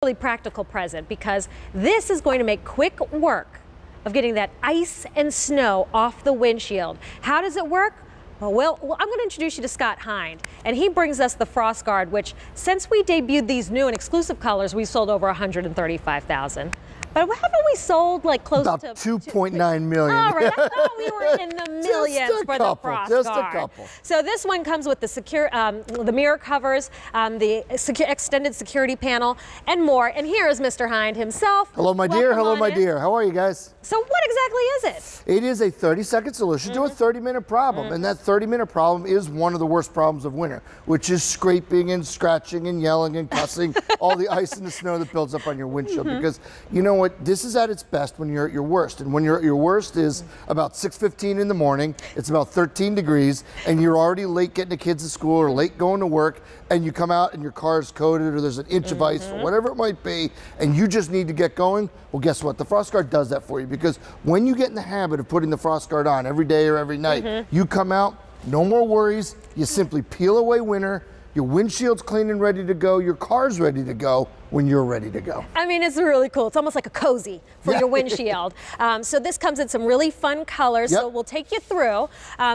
really practical present because this is going to make quick work of getting that ice and snow off the windshield. How does it work? Well, I'm going to introduce you to Scott Hind, and he brings us the FrostGuard, which since we debuted these new and exclusive colors, we've sold over 135,000. But haven't we sold like close about to 2.9 million? All right, I thought we were in the millions for the FrostGuard. Just a couple. So this one comes with the mirror covers, the extended security panel, and more. And here is Mr. Hind himself. Hello, my dear. Hello, my dear. How are you guys? So what exactly is it? It is a 30-second solution to a 30-minute problem, and that 30-minute problem is one of the worst problems of winter, which is scraping and scratching and yelling and cussing all the ice and the snow that builds up on your windshield. Because you know what? This is at its best when you're at your worst, and when you're at your worst is about 6:15 in the morning. It's about 13 degrees, and you're already late getting the kids to school or late going to work, and you come out and your car is coated or there's an inch of ice or whatever it might be, and you just need to get going. Well, guess what? The FrostGuard does that for you, because when you get in the habit of putting the FrostGuard on every day or every night, you come out, no more worries. You simply peel away winter. Your windshield's clean and ready to go. Your car's ready to go when you're ready to go. I mean, it's really cool. It's almost like a cozy for your windshield. So this comes in some really fun colors. So we'll take you through.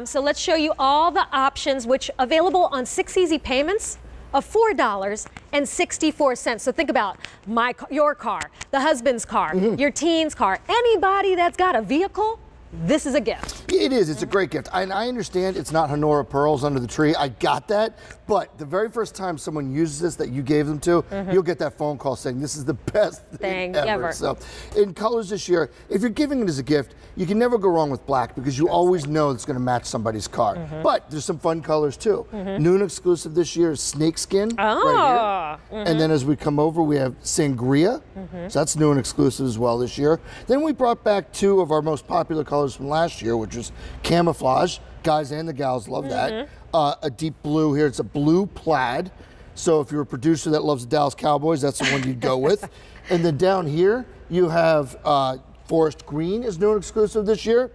So let's show you all the options, which available on 6 easy payments of $4.64. So think about your car, the husband's car, your teen's car, anybody that's got a vehicle. This is a gift. It is. It's a great gift. And I understand it's not Honora pearls under the tree. I got that. But the very first time someone uses this that you gave them to, you'll get that phone call saying this is the best thing ever. So in colors this year, if you're giving it as a gift, you can never go wrong with black because you always know it's going to match somebody's car. But there's some fun colors too. New and exclusive this year is snakeskin right here. And then as we come over, we have sangria. So that's new and exclusive as well this year. Then we brought back 2 of our most popular colors from last year, which was camouflage. Guys and the gals love that. A deep blue here. It's a blue plaid. So if you're a producer that loves the Dallas Cowboys, that's the one you'd go with. And then down here, you have forest green is new and exclusive this year.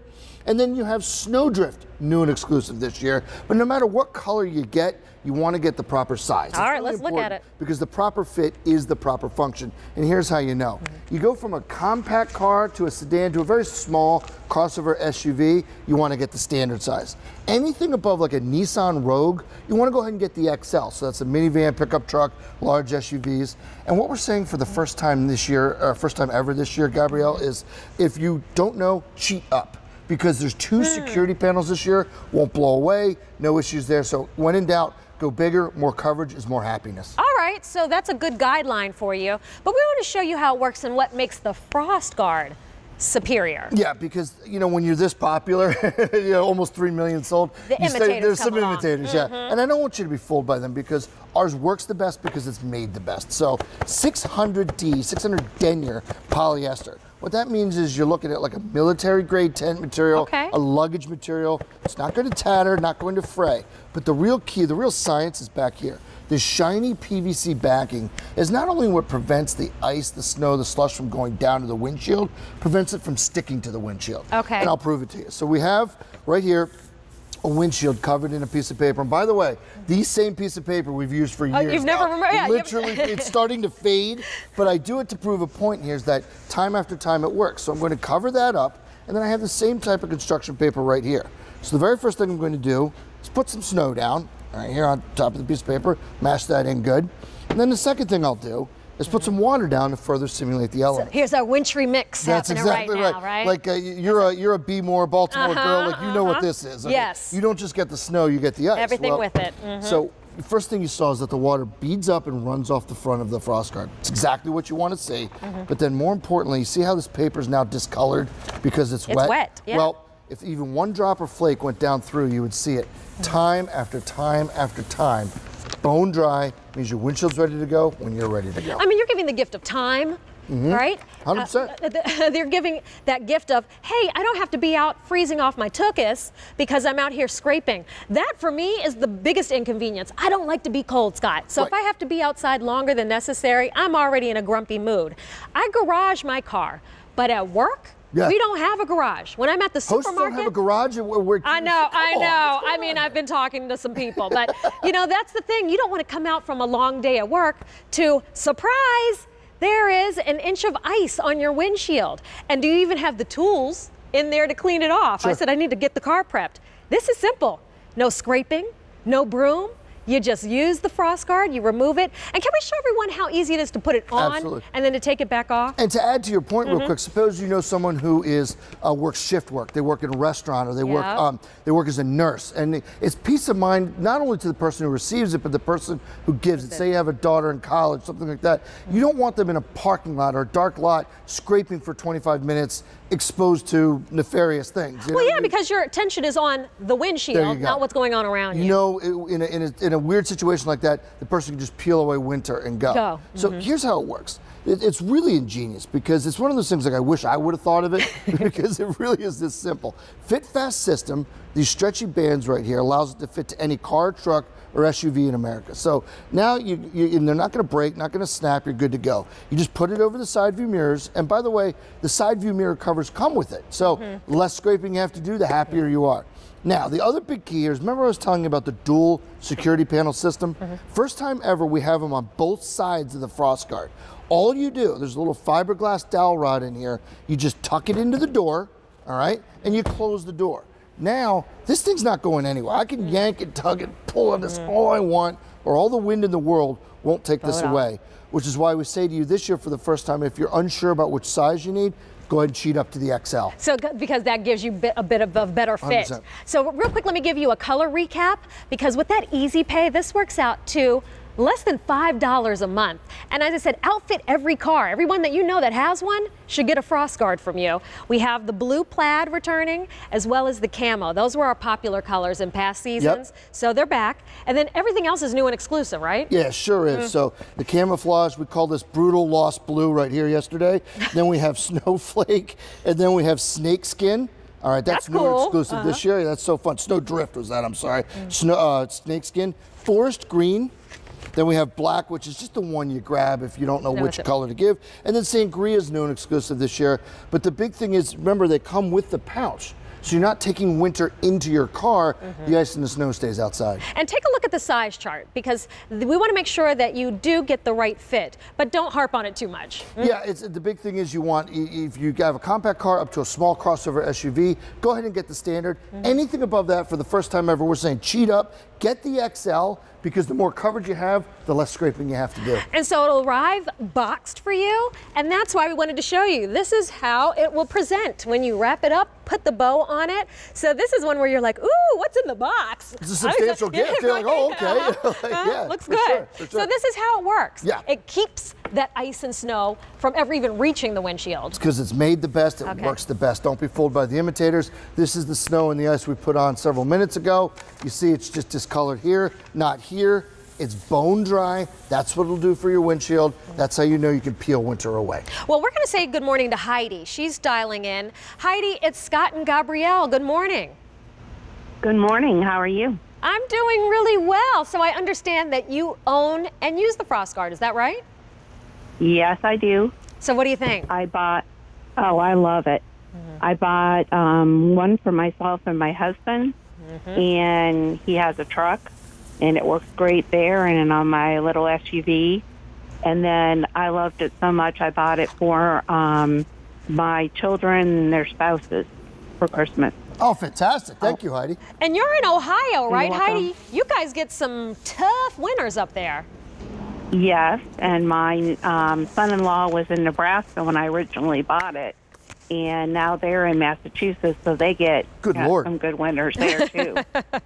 And then you have snowdrift, new and exclusive this year. But no matter what color you get, you want to get the proper size. All right, let's look at it. Because the proper fit is the proper function. And here's how you know. You go from a compact car to a sedan to a very small crossover SUV, you want to get the standard size. Anything above like a Nissan Rogue, you want to go ahead and get the XL. So that's a minivan, pickup truck, large SUVs. And what we're saying for the first time this year, or first time ever this year, Gabrielle, is if you don't know, cheat up. Because there's 2 security panels this year, won't blow away, no issues there. So when in doubt, go bigger, more coverage is more happiness. All right, so that's a good guideline for you. But we want to show you how it works and what makes the FrostGuard superior. Yeah, because you know when you're this popular, you know, almost 3 million sold. There's some imitators, and I don't want you to be fooled by them because ours works the best because it's made the best. So 600 denier polyester. What that means is you're looking at like a military grade tent material, a luggage material. It's not going to tatter, not going to fray. But the real key, the real science is back here. This shiny PVC backing is not only what prevents the ice, the snow, the slush from going down to the windshield, prevents it from sticking to the windshield. And I'll prove it to you. So we have right here a windshield covered in a piece of paper. And by the way, these same piece of paper we've used for years. You've never remembered? Literally, it's starting to fade, but I do it to prove a point here is that time after time it works. So I'm going to cover that up, and then I have the same type of construction paper right here. So the very first thing I'm going to do is put some snow down, right here on top of the piece of paper, mash that in good. And then the second thing I'll do is put some water down to further simulate the elements. So here's our wintry mix happening right now, right? Like you're a B-more Baltimore girl, like you know what this is. Okay? Yes. You don't just get the snow, you get the ice. Everything with it. So the first thing you saw is that the water beads up and runs off the front of the FrostGuard. It's exactly what you want to see. But then more importantly, you see how this paper is now discolored because it's wet? It's wet, yeah. Well, if even one drop or flake went down through, you would see it time after time after time. Bone dry means your windshield's ready to go when you're ready to go. I mean, you're giving the gift of time, right? 100%. They're giving that gift of, hey, I don't have to be out freezing off my tuchus because I'm out here scraping. That, for me, is the biggest inconvenience. I don't like to be cold, Scott. So if I have to be outside longer than necessary, I'm already in a grumpy mood. I garage my car, but at work, we don't have a garage. When I'm at the supermarket, Hosts don't have a garage. I know. I mean, I've been talking to some people, but you know, that's the thing. You don't want to come out from a long day at work to surprise. an inch of ice on your windshield. And do you even have the tools in there to clean it off? Sure. I said I need to get the car prepped. This is simple. No scraping, no broom. You just use the FrostGuard, you remove it. And can we show everyone how easy it is to put it on Absolutely. and then to take it back off? And to add to your point real quick, suppose you know someone who is works shift work. They work in a restaurant, or they work as a nurse. And it's peace of mind not only to the person who receives it, but the person who gives it. Say you have a daughter in college, something like that. You don't want them in a parking lot or a dark lot scraping for 25 minutes, exposed to nefarious things. Well, yeah, because your attention is on the windshield, not what's going on around you. You know, in a weird situation like that, the person can just peel away winter and go. So here's how it works. It's really ingenious, because it's one of those things like I wish I would have thought of it, because it really is this simple. Fit fast system, these stretchy bands right here allows it to fit to any car, truck, or SUV in America. So now and they're not gonna break, not gonna snap, you're good to go. You just put it over the side view mirrors, and by the way, the side view mirror covers come with it. So the less scraping you have to do, the happier you are. Now, the other big key here is, remember I was telling you about the dual security panel system? First time ever we have them on both sides of the FrostGuard. All you do, there's a little fiberglass dowel rod in here, you just tuck it into the door, all right, and you close the door. Now, this thing's not going anywhere. I can yank it, tug it, pull on this all I want, or all the wind in the world won't take this away. Which is why we say to you this year for the first time, if you're unsure about which size you need, go ahead and cheat up to the XL. So, because that gives you a bit of a better fit. 100%. So real quick, let me give you a color recap, because with that easy pay, this works out to less than $5 a month. And as I said, outfit every car. Everyone that you know that has one should get a FrostGuard from you. We have the blue plaid returning, as well as the camo. Those were our popular colors in past seasons. So they're back. And then everything else is new and exclusive, right? Yeah, sure is. So the camouflage, we call this brutal lost blue right here yesterday. Then we have snowflake, and then we have snake skin. All right, that's new and exclusive this year. That's so fun. Snow drift was that, I'm sorry. Snake skin, forest green. Then we have black, which is just the one you grab if you don't know which color to give. And then Sangria is new and exclusive this year. But the big thing is, remember, they come with the pouch. So you're not taking winter into your car, the ice and the snow stays outside. And take a look at the size chart, because we want to make sure that you do get the right fit, but don't harp on it too much. Yeah, the big thing is you want, if you have a compact car up to a small crossover SUV, go ahead and get the standard. Anything above that, for the first time ever, we're saying cheat up, get the XL, because the more coverage you have, the less scraping you have to do. And so it'll arrive boxed for you, and that's why we wanted to show you. This is how it will present when you wrap it up, put the bow on it. So this is one where you're like, ooh, what's in the box? It's a substantial gift. You're like, oh, okay. Yeah, looks good. Sure. So this is how it works. Yeah. It keeps that ice and snow from ever even reaching the windshield. It's because it's made the best, it works the best. Don't be fooled by the imitators. This is the snow and the ice we put on several minutes ago. You see it's just discolored here, not here. It's bone dry. That's what it'll do for your windshield. That's how you know you can peel winter away. Well, we're going to say good morning to Heidi. She's dialing in. Heidi, it's Scott and Gabrielle. Good morning. Good morning. How are you? I'm doing really well. So I understand that you own and use the FrostGuard. Is that right? Yes, I do. So what do you think? I love it. I bought one for myself and my husband, and he has a truck. And it works great there and on my little SUV. And then I loved it so much, I bought it for my children and their spouses for Christmas. Oh, fantastic. Thank you, Heidi. And you're in Ohio, right, Heidi? You guys get some tough winters up there. Yes, and my son-in-law was in Nebraska when I originally bought it. And now they're in Massachusetts, so they get some good winters there, too.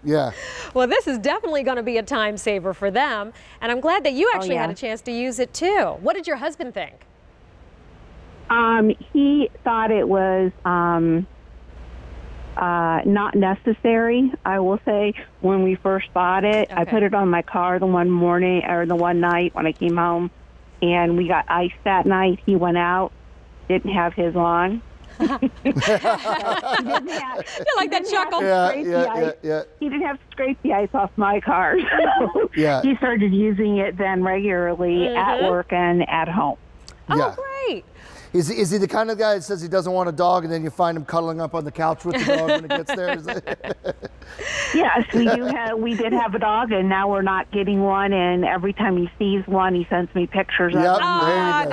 Yeah. Well, this is definitely going to be a time saver for them. And I'm glad that you actually had a chance to use it, too. What did your husband think? He thought it was not necessary, I will say, when we first bought it. I put it on my car the one night when I came home, and we got ice that night. He went out, didn't have his on. You like that chuckle? Yeah. He didn't have to scrape the ice off my car. So he started using it then regularly at work and at home. Oh, great. great. Is he the kind of guy that says he doesn't want a dog and then you find him cuddling up on the couch with the dog when it gets there? Yes, we did have a dog, and now we're not getting one. And every time he sees one, he sends me pictures of it. Yep,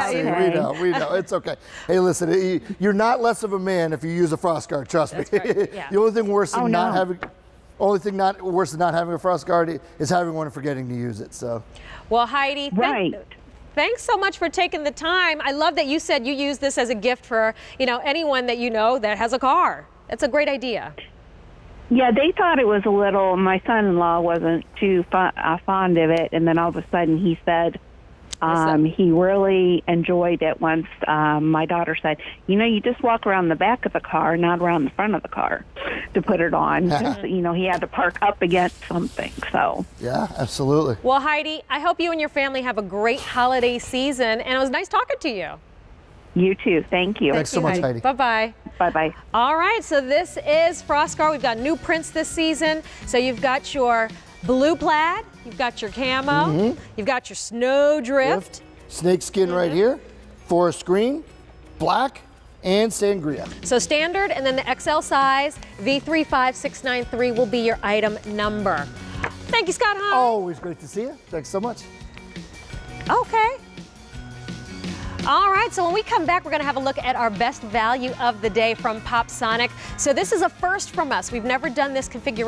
there you go. We know. It's okay. Hey, listen, you're not less of a man if you use a FrostGuard. Trust me. Right. Yeah. The only thing worse than not having a FrostGuard is having one and forgetting to use it. So. Well, Heidi, thanks so much for taking the time. I love that you said you use this as a gift for, anyone that you know that has a car. That's a great idea. Yeah, they thought it was a little, my son-in-law wasn't too fond of it, and then all of a sudden he said he really enjoyed it once my daughter said, you just walk around the back of the car, not around the front of the car to put it on. He had to park up against something, so. Yeah, absolutely. Well, Heidi, I hope you and your family have a great holiday season, and it was nice talking to you. You too. Thank you. Thanks so much, Heidi. Bye-bye. Bye-bye. All right, so this is FrostGuard. We've got new prints this season. So you've got your blue plaid, you've got your camo, you've got your snow drift. Snake skin right here, forest green, black, and sangria. So standard, and then the XL size, V35693 will be your item number. Thank you, Scott Hahn. Always great to see you. Thanks so much. Okay. All right, so when we come back, we're going to have a look at our best value of the day from PopSonic. So this is a first from us. We've never done this configuration.